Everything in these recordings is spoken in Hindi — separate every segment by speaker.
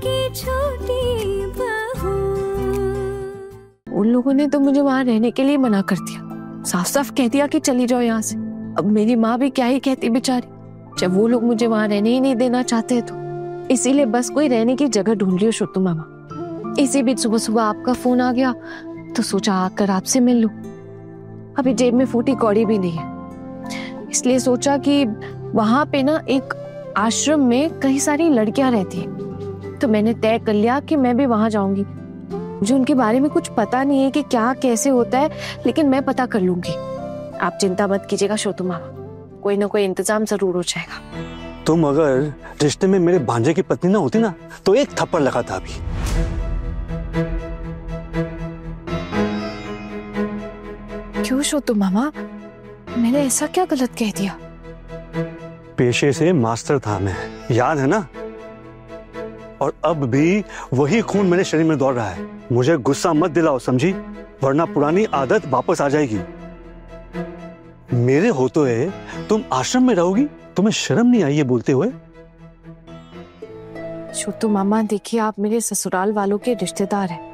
Speaker 1: की छोटी बहू।
Speaker 2: उन लोगों ने तो मुझे वहां रहने के लिए मना कर दिया, साफ साफ कह दिया कि चली जाओ यहाँ से। अब मेरी माँ भी क्या ही कहती बेचारी, जब वो लोग मुझे वहां रहने ही नहीं देना चाहते तो। इसीलिए बस कोई रहने की जगह ढूंढ रही हो छोटू मामा। इसी बीच सुबह सुबह आपका फोन आ गया तो सोचा आकर आपसे मिल लूं। अभी जेब में फूटी कौड़ी भी नहीं है, इसलिए सोचा कि वहां पे ना एक आश्रम में कई सारी लड़कियां रहती हैं, तो मैंने तय कर लिया कि मैं भी वहां जाऊंगी। मुझे उनके बारे में कुछ पता नहीं है कि क्या कैसे होता है, लेकिन मैं पता कर लूंगी। आप चिंता मत कीजिएगा छोटू मामा, कोई ना कोई इंतजाम जरूर हो जाएगा।
Speaker 3: तुम अगर रिश्ते में मेरे भांजे की पत्नी ना होती ना तो एक थप्पड़ लगा था अभी।
Speaker 2: क्यों छोटू मामा, मैंने ऐसा क्या गलत कह दिया?
Speaker 3: पेशे से मास्टर था मैं, याद है ना? और अब भी वही खून मेरे शरीर में दौड़ रहा है। मुझे गुस्सा मत दिलाओ समझी, वरना पुरानी आदत वापस आ जाएगी। मेरे होते हुए तुम आश्रम में रहोगी, तुम्हें शर्म नहीं आई ये बोलते हुए?
Speaker 2: छोटू मामा देखिए, आप मेरे ससुराल वालों के रिश्तेदार हैं।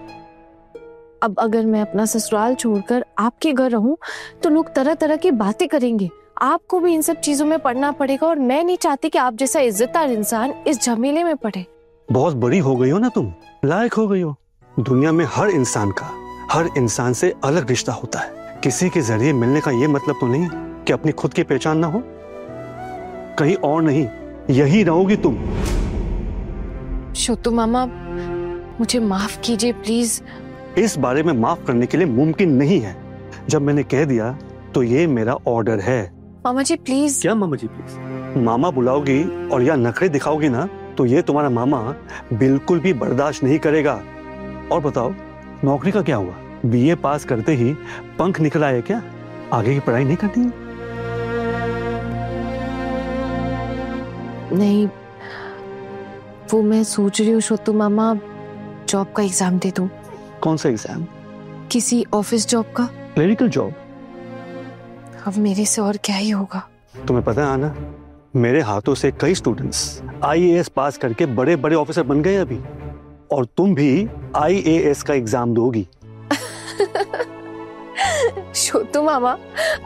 Speaker 2: अब अगर मैं अपना ससुराल छोड़कर आपके घर रहूं तो लोग तरह तरह की बातें करेंगे, आपको भी इन सब चीजों में पड़ना पड़ेगा, और मैं नहीं चाहती कि आप जैसा इज्जतदार इंसान इस झमेले में पड़े।
Speaker 3: बहुत बड़ी हो गई हो ना तुम, लायक हो गई हो। दुनिया में हर इंसान से अलग रिश्ता होता है। किसी के जरिए मिलने का ये मतलब तो नहीं कि अपनी खुद की पहचान ना हो। कहीं और नहीं, यही रहोगी तुम।
Speaker 2: छोटू मामा मुझे माफ कीजिए प्लीज।
Speaker 3: इस बारे में माफ करने के लिए मुमकिन नहीं है। जब मैंने कह दिया तो ये मेरा ऑर्डर है।
Speaker 2: मामा जी प्लीज।
Speaker 3: क्या मामा जी प्लीज? मामा बुलाओगी और या नखरे दिखाओगी ना तो ये तुम्हारा मामा बिल्कुल भी बर्दाश्त नहीं करेगा। और बताओ, नौकरी का क्या हुआ? बीए पास करते ही पंख निकल आए क्या? आगे की पढ़ाई नहीं करती है?
Speaker 2: नहीं, वो मैं सोच रही हूँ छोटू मामा, जॉब का एग्जाम दे दूं।
Speaker 3: कौन सा एग्जाम?
Speaker 2: किसी ऑफिस जॉब का।
Speaker 3: Clerical job?
Speaker 2: अब मेरे से और क्या ही होगा।
Speaker 3: तुम्हें पता है आना, मेरे हाथों से कई स्टूडेंट्स आईएएस पास करके बड़े बड़े ऑफिसर बन गए अभी, और तुम भी आईएएस का एग्जाम दोगी।
Speaker 2: छोटू मामा,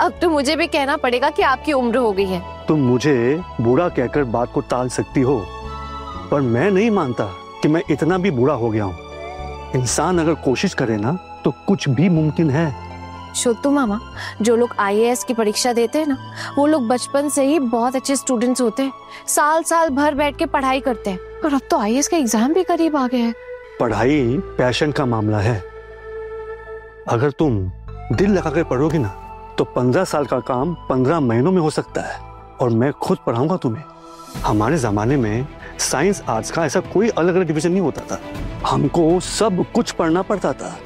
Speaker 2: अब तो मुझे भी कहना पड़ेगा कि आपकी उम्र हो गई है।
Speaker 3: तुम मुझे बूढ़ा कहकर बात को टाल सकती हो, पर मैं नहीं मानता कि मैं इतना भी बूढ़ा हो गया हूं। इंसान अगर कोशिश करे ना तो कुछ भी मुमकिन है।
Speaker 2: छोटू मामा, जो लोग आईएएस की परीक्षा देते हैं ना, वो लोग बचपन से ही बहुत अच्छे स्टूडेंट्स होते हैं, साल साल भर बैठ के पढ़ाई करते हैं। और अब तो आईएएस का एग्जाम भी करीब आ गया है।
Speaker 3: पढ़ाई पैशन का मामला है। अगर तुम दिल लगाकर पढ़ोगी ना तो 15 साल का काम 15 महीनों में हो सकता है। और मैं खुद पढ़ाऊंगा तुम्हें। हमारे जमाने में साइंस आर्ट्स का ऐसा कोई अलग अलग डिवीजन नहीं होता था, हमको सब कुछ पढ़ना पड़ता था।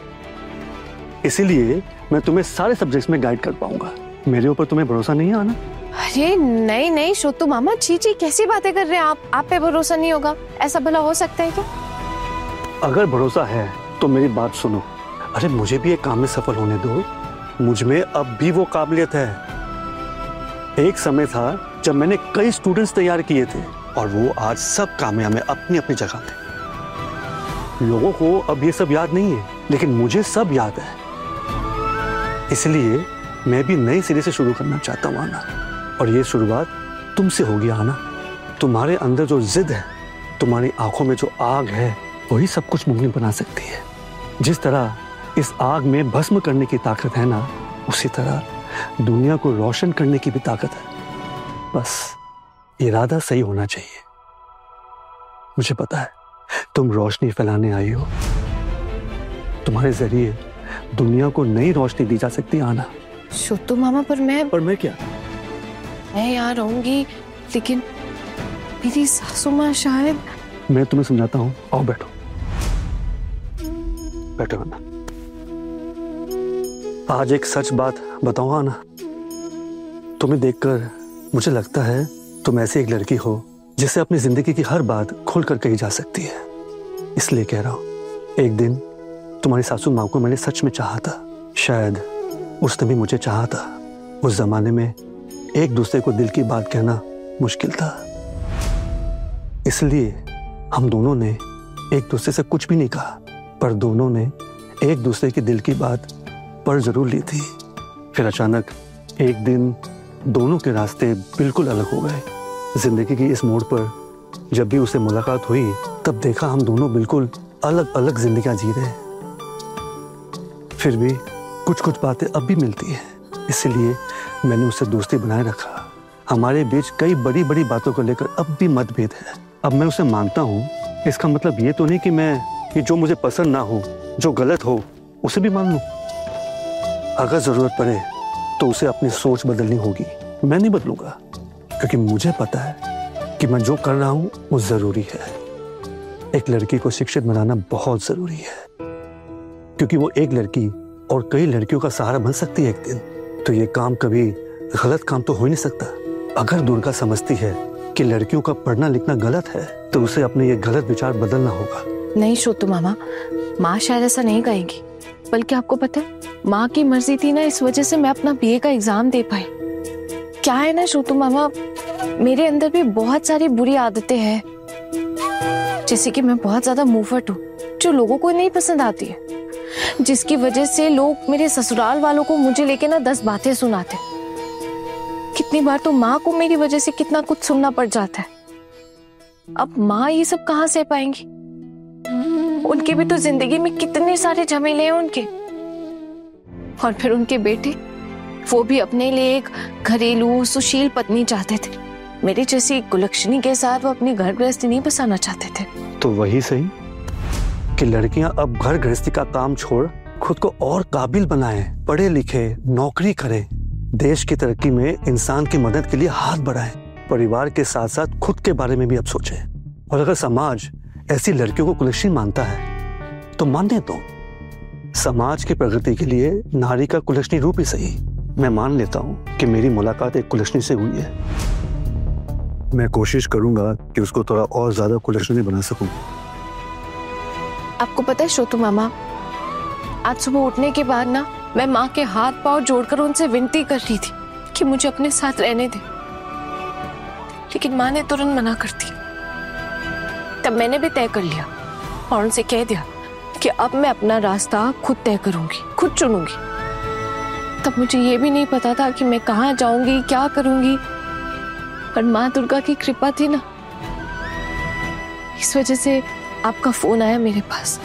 Speaker 3: इसीलिए मैं तुम्हें सारे सब्जेक्ट्स में गाइड कर पाऊंगा। मेरे ऊपर तुम्हें भरोसा नहीं है आना?
Speaker 2: अरे नहीं नहीं छोटू मामा, जी कैसी बातें कर रहे हैं आप पे भरोसा नहीं होगा? ऐसा भला हो सकता है क्या?
Speaker 3: अगर भरोसा है तो मेरी बात सुनो। अरे मुझे भी एक काम में सफल होने दो। मुझ में अब भी वो काबिलियत है। एक समय था जब मैंने कई स्टूडेंट्स तैयार किए थे और वो आज सब कामयाब है अपनी अपनी जगह पे। लोगों को अब ये सब याद नहीं है, लेकिन मुझे सब याद है। इसलिए मैं भी नए सिरे से शुरू करना चाहता हूँ आना, और ये शुरुआत तुमसे होगी आना। तुम्हारे अंदर जो जिद है, तुम्हारी आंखों में जो आग है, वही सब कुछ मुमकिन बना सकती है। जिस तरह इस आग में भस्म करने की ताकत है ना, उसी तरह दुनिया को रोशन करने की भी ताकत है। बस इरादा सही होना चाहिए। मुझे पता है तुम रोशनी फैलाने आई हो। तुम्हारे जरिए दुनिया को नई रोशनी दी जा सकती है आना।
Speaker 2: छोटू मामा, पर मैं
Speaker 3: क्या?
Speaker 2: मैं यहाँ रहूंगी, लेकिन मेरी सासू माँ शायद।
Speaker 3: मैं तुम्हें समझाता हूँ, आओ बैठो। बैठो आना। आज एक सच बात बताऊँ आना, तुम्हें देखकर मुझे लगता है तुम ऐसी एक लड़की हो जिसे अपनी जिंदगी की हर बात खुलकर कही जा सकती है। इसलिए कह रहा हूँ, एक दिन तुम्हारी सासू माँ को मैंने सच में चाहा था। शायद उसने भी मुझे चाहा था। उस जमाने में एक दूसरे को दिल की बात कहना मुश्किल था, इसलिए हम दोनों ने एक दूसरे से कुछ भी नहीं कहा, पर दोनों ने एक दूसरे के दिल की बात पढ़ जरूर ली थी। फिर अचानक एक दिन दोनों के रास्ते बिल्कुल अलग हो गए। जिंदगी की इस मोड़ पर जब भी उससे मुलाकात हुई तब देखा हम दोनों बिल्कुल अलग अलग जिंदगियां जी रहे हैं। फिर भी कुछ कुछ बातें अब भी मिलती है, इसलिए मैंने उससे दोस्ती बनाए रखा। हमारे बीच कई बड़ी बड़ी बातों को लेकर अब भी मतभेद है। अब मैं उसे मानता हूँ, इसका मतलब ये तो नहीं कि जो मुझे पसंद ना हो, जो गलत हो, उसे भी मान लूं। अगर जरूरत पड़े तो उसे अपनी सोच बदलनी होगी। मैं नहीं बदलूंगा, क्योंकि मुझे पता है कि मैं जो कर रहा हूं वो जरूरी है। एक लड़की को शिक्षित बनाना बहुत जरूरी है, क्योंकि वो एक लड़की और कई लड़कियों का सहारा बन सकती है एक दिन। तो ये काम कभी गलत काम तो हो ही नहीं सकता। अगर दुर्गा समझती है कि लड़कियों का पढ़ना लिखना गलत है तो उसे अपने ये गलत विचार बदलना होगा।
Speaker 2: नहीं छोटू मामा, माँ शायद ऐसा नहीं कहेगी। बल्कि आपको पता है, माँ की मर्जी थी ना, इस वजह से मैं अपना बीए का एग्जाम दे पाई। क्या है ना छोटू मामा, मेरे अंदर भी बहुत सारी बुरी आदतें हैं, जैसे कि मैं बहुत ज्यादा मुंहफट हूँ, जो लोगों को नहीं पसंद आती है, जिसकी वजह से लोग मेरे ससुराल वालों को मुझे लेके ना 10 बातें सुनाते। कितनी बार तो माँ को मेरी वजह से कितना कुछ सुनना पड़ जाता है। अब माँ ये सब कहाँ सह पाएंगी? उनके भी तो जिंदगी में कितने सारे झमेले हैं उनके। और फिर उनके बेटे, वो भी अपने लिए एक घरेलू सुशील पत्नी चाहते थे। मेरी जैसी कुलक्षणी के साथ वो अपनी घर गृहस्थी नहीं बसाना चाहते थे।
Speaker 3: तो वही सही कि लड़कियां अब घर गृहस्थी का काम छोड़ खुद को और काबिल बनाएं, पढ़े लिखे, नौकरी करें, देश की तरक्की में इंसान की मदद के लिए हाथ बढ़ाएं, परिवार के साथ साथ खुद के बारे में भी अब सोचें। और अगर समाज ऐसी लड़कियों को कुलक्षणी मानता है तो मानने दो। समाज की प्रगति के लिए नारी का कुलक्षणी रूप ही सही। मैं मान लेता हूँ कि मेरी मुलाकात एक कुलक्षणी से हुई है। मैं कोशिश करूंगा कि उसको थोड़ा और ज्यादा कुलक्षणी बना सकूं।
Speaker 2: आपको पता है छोटू मामा, आज सुबह उठने के बाद ना मैं माँ के हाथ पांव जोड़कर उनसे विनती कर रही थी कि मुझे अपने साथ रहने दे, लेकिन माँ ने तुरंत मना कर दी। तब मैंने भी तय कर लिया और उनसे कह दिया कि अब मैं अपना रास्ता खुद तय करूंगी, खुद चुनूंगी। तब मुझे ये भी नहीं पता था कि मैं कहाँ जाऊंगी, क्या करूंगी, पर माँ दुर्गा की कृपा थी ना, इस वजह से आपका फोन आया मेरे पास,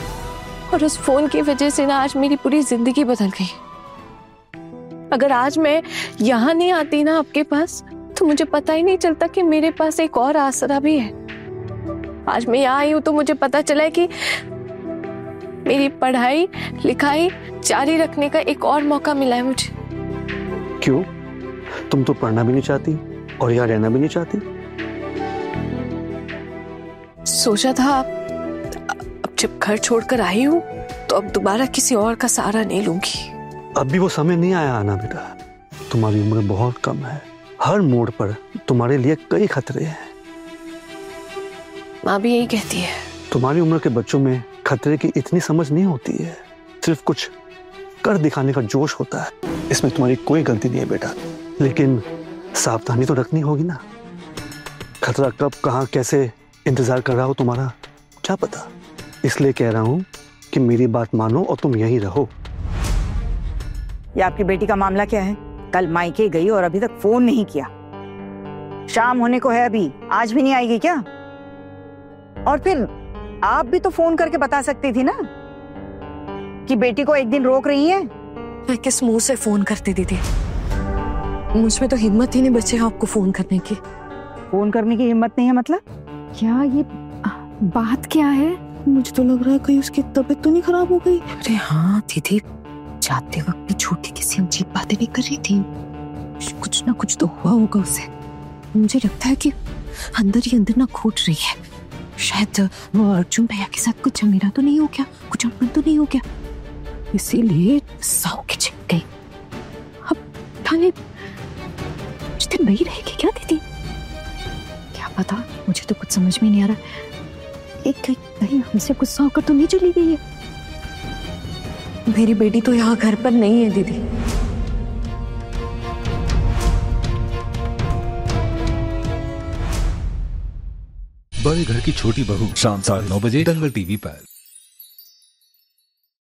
Speaker 2: और उस फोन की वजह से ना आज मेरी पूरी जिंदगी बदल गई। अगर आज मैं यहाँ नहीं आती ना आपके पास, तो मुझे पता ही नहीं चलता कि मेरे पास एक और आसरा भी है। आज मैं यहाँ आई हूँ तो मुझे पता चला है कि मेरी पढ़ाई लिखाई जारी रखने का एक और मौका मिला है मुझे।
Speaker 3: क्यों? तुम तो पढ़ना भी नहीं चाहती और यहाँ रहना भी नहीं चाहती?
Speaker 2: सोचा था अब जब घर छोड़कर आई हूँ तो अब दोबारा किसी और का सहारा नहीं लूंगी।
Speaker 3: अब भी वो समय नहीं आया आना बेटा। तुम्हारी उम्र बहुत कम है, हर मोड़ पर तुम्हारे लिए कई खतरे हैं।
Speaker 2: माँ भी यही कहती है।
Speaker 3: तुम्हारी उम्र के बच्चों में खतरे की इतनी समझ नहीं होती है, सिर्फ कुछ कर दिखाने का जोश होता है। इसमें तुम्हारी कोई गलती नहीं है बेटा, लेकिन सावधानी तो रखनी होगी ना। खतरा कब कहाँ कैसे इंतजार कर रहा हो तुम्हारा क्या पता। इसलिए कह रहा हूँ कि मेरी बात मानो और तुम यहीं रहो।
Speaker 4: ये आपकी बेटी का मामला क्या है? कल मायके गई और अभी तक फोन नहीं किया। शाम होने को है अभी, आज भी नहीं आएगी क्या? और फिर आप भी तो फोन करके बता सकती थी ना कि बेटी को एक दिन रोक रही है।
Speaker 2: मैं किस मुंह से फोन करती दीदी? मुझ में तो हिम्मत ही नहीं बचे आपको फोन करने की।
Speaker 4: फोन करने की हिम्मत नहीं है मतलब?
Speaker 1: क्या ये बात क्या है? मुझे तो लग रहा है कहीं उसकी तबीयत तो नहीं खराब हो गई।
Speaker 2: अरे हाँ दीदी, जाते वक्त भी छोटी किसी अजीब बातें नहीं कर रही थी। कुछ ना कुछ तो हुआ होगा उसे। मुझे लगता है कि अंदर ही अंदर ना घुट रही है। शायद वो अर्जुन भैया के साथ कुछ झमेला तो नहीं हो गया, कुछ अनबन तो नहीं हो गया, इसीलिए साव के छिप गई। अब थाने दिन वही रहेगी क्या दीदी? क्या पता, मुझे तो कुछ समझ में नहीं आ रहा। एक कहीं हमसे गुस्सा होकर तो नहीं चली गई है? मेरी बेटी तो यहाँ घर पर नहीं है दीदी।
Speaker 5: बड़े घर की छोटी बहू शाम 9:30 बजे दंगल टीवी पर।